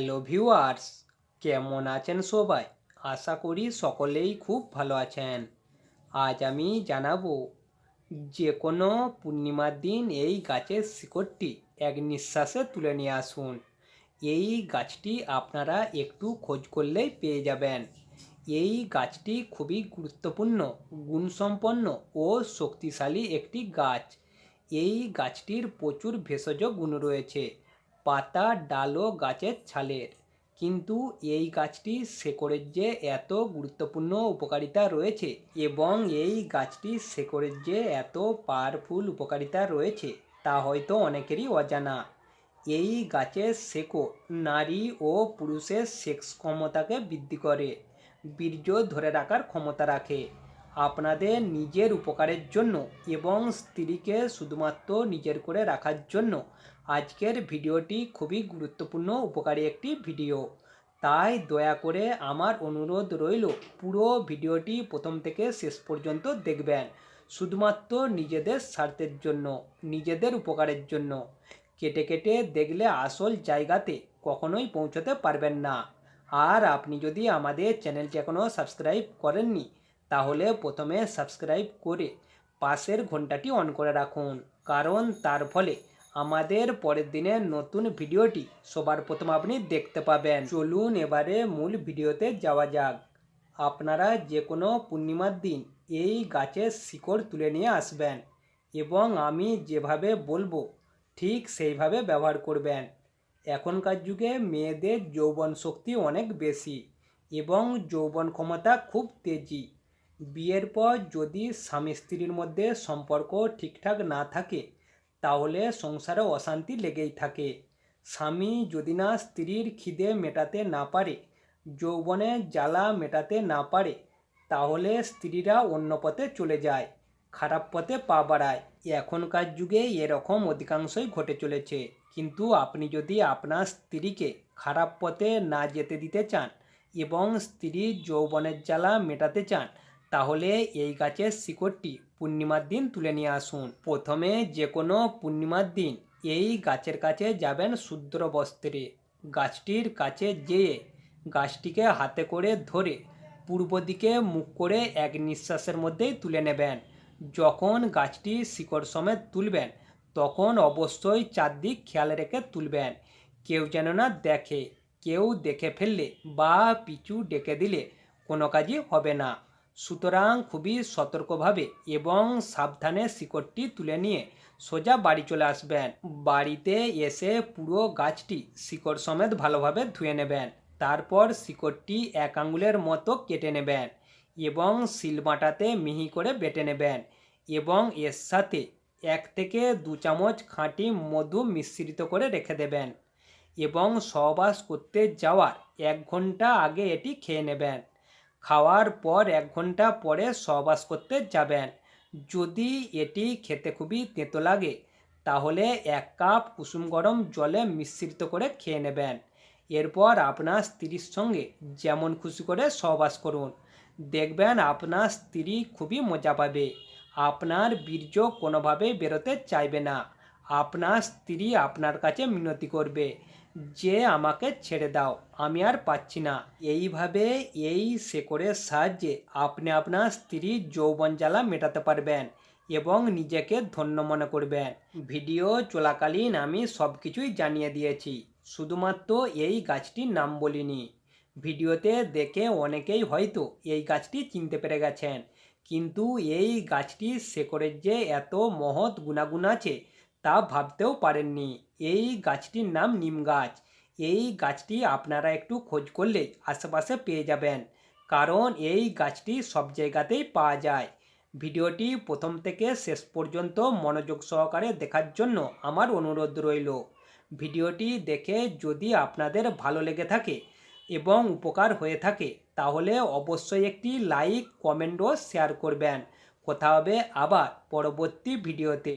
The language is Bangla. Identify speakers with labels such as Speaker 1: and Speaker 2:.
Speaker 1: হ্যালো ভিউয়ার্স, কেমন আছেন সবাই? আশা করি সকলেই খুব ভালো আছেন। আজ আমি জানাবো যে কোনো পূর্ণিমার দিন এই গাছের শিকড়টি এক নিঃশ্বাসে তুলে নিয়ে আসুন। এই গাছটি আপনারা একটু খোঁজ করলেই পেয়ে যাবেন। এই গাছটি খুবই গুরুত্বপূর্ণ, গুণসম্পন্ন ও শক্তিশালী একটি গাছ। এই গাছটির প্রচুর ভেষজ গুণ রয়েছে, পাতা, ডাল ও গাছের ছালের। কিন্তু এই গাছটির শেকড়ের যে এত গুরুত্বপূর্ণ উপকারিতা রয়েছে এবং এই গাছটির শেকড়ের যে এত পাওয়ারফুল উপকারিতা রয়েছে তা হয়তো অনেকেরই অজানা। এই গাছের শেকড় নারী ও পুরুষের সেক্স ক্ষমতাকে বৃদ্ধি করে, বীর্য ধরে রাখার ক্ষমতা রাখে। আপনাদের নিজের উপকারের জন্য এবং স্ত্রীকে শুধুমাত্র নিজের করে রাখার জন্য আজকের ভিডিওটি খুবই গুরুত্বপূর্ণ উপকারী একটি ভিডিও। তাই দয়া করে আমার অনুরোধ রইল, পুরো ভিডিওটি প্রথম থেকে শেষ পর্যন্ত দেখবেন, শুধুমাত্র নিজেদের স্বার্থের জন্য, নিজেদের উপকারের জন্য। কেটে কেটে দেখলে আসল জায়গাতে কখনোই পৌঁছতে পারবেন না। আর আপনি যদি আমাদের চ্যানেলটি এখনও সাবস্ক্রাইব করেননি তাহলে প্রথমে সাবস্ক্রাইব করে পাশের ঘন্টাটি অন করে রাখুন, কারণ তার ফলে আমাদের পরের দিনের নতুন ভিডিওটি সবার প্রথম আপনি দেখতে পাবেন। চলুন এবারে মূল ভিডিওতে যাওয়া যাক। আপনারা যে কোনো পূর্ণিমার দিন এই গাছের শিকড় তুলে নিয়ে আসবেন এবং আমি যেভাবে বলবো ঠিক সেইভাবে ব্যবহার করবেন। এখনকার যুগে মেয়েদের যৌবন শক্তি অনেক বেশি এবং যৌবন ক্ষমতা খুব তেজি। বিয়ের পর যদি স্বামী স্ত্রীর মধ্যে সম্পর্ক ঠিকঠাক না থাকে তাহলে সংসারে অশান্তি লেগেই থাকে। স্বামী যদি না স্ত্রীর খিদে মেটাতে না পারে, যৌবনের জ্বালা মেটাতে না পারে, তাহলে স্ত্রীরা অন্য পথে চলে যায়, খারাপ পথে পা বাড়ায়। এখনকার যুগে এরকম অধিকাংশই ঘটে চলেছে। কিন্তু আপনি যদি আপনার স্ত্রীকে খারাপ পথে না যেতে দিতে চান এবং স্ত্রীর যৌবনের জ্বালা মেটাতে চান তাহলে এই গাছের শিকড়টি পূর্ণিমার দিন তুলে নিয়ে আসুন। প্রথমে যে কোনো পূর্ণিমার দিন এই গাছের কাছে যাবেন শুভ্র বস্ত্রে। গাছটির কাছে যেয়ে গাছটিকে হাতে করে ধরে পূর্ব দিকে মুখ করে এক নিঃশ্বাসের মধ্যেই তুলে নেবেন। যখন গাছটি শিকড় সমেত তুলবেন তখন অবশ্যই চারদিক খেয়াল রেখে তুলবেন, কেউ যেন না দেখে। কেউ দেখে ফেললে বা পিছু ডেকে দিলে কোনো কাজই হবে না। সুতরাং খুবই সতর্কভাবে এবং সাবধানে শিকড়টি তুলে নিয়ে সোজা বাড়ি চলে আসবেন। বাড়িতে এসে পুরো গাছটি শিকড় সমেত ভালোভাবে ধুয়ে নেবেন। তারপর শিকড়টি 1 আঙুলের মতো কেটে নেবেন এবং শিলবাটাতে মিহি করে বেটে নেবেন এবং এর সাথে 1 থেকে 2 চামচ খাঁটি মধু মিশ্রিত করে রেখে দেবেন এবং সহবাস করতে যাওয়ার 1 ঘন্টা আগে এটি খেয়ে নেবেন। খাওয়ার পর 1 ঘন্টা পরে সহবাস করতে যাবেন। যদি এটি খেতে খুবই তেতো লাগে তাহলে 1 কাপ কুসুম গরম জলে মিশ্রিত করে খেয়ে নেবেন। এরপর আপনার স্ত্রীর সঙ্গে যেমন খুশি করে সহবাস করুন, দেখবেন আপনার স্ত্রী খুবই মজা পাবে। আপনার বীর্য কোনোভাবেই বেরোতে চাইবে না। আপনার স্ত্রী আপনার কাছে মিনতি করবে যে আমাকে ছেড়ে দাও, আমি আর পাচ্ছি না। এইভাবে এই শেকড়ের সাহায্যে আপনি আপনার স্ত্রীর যৌবন জ্বালা মেটাতে পারবেন এবং নিজেকে ধন্য মনে করবেন। ভিডিও চলাকালীন আমি সব কিছুই জানিয়ে দিয়েছি, শুধুমাত্র এই গাছটির নাম বলিনি। ভিডিওতে দেখে অনেকেই হয়তো এই গাছটি চিনতে পেরে গেছেন, কিন্তু এই গাছটির শেকড়ের যে এত মহৎ গুণাগুণ আছে তা ভাবতেও পারেননি। এই গাছটির নাম নিম গাছ। এই গাছটি আপনারা একটু খোঁজ করলে আশেপাশে পেয়ে যাবেন, কারণ এই গাছটি সব জায়গাতেই পাওয়া যায়। ভিডিওটি প্রথম থেকে শেষ পর্যন্ত মনোযোগ সহকারে দেখার জন্য আমার অনুরোধ রইল। ভিডিওটি দেখে যদি আপনাদের ভালো লেগে থাকে এবং উপকার হয়ে থাকে তাহলে অবশ্যই একটি লাইক, কমেন্ট ও শেয়ার করবেন। কথা হবে আবার পরবর্তী ভিডিওতে।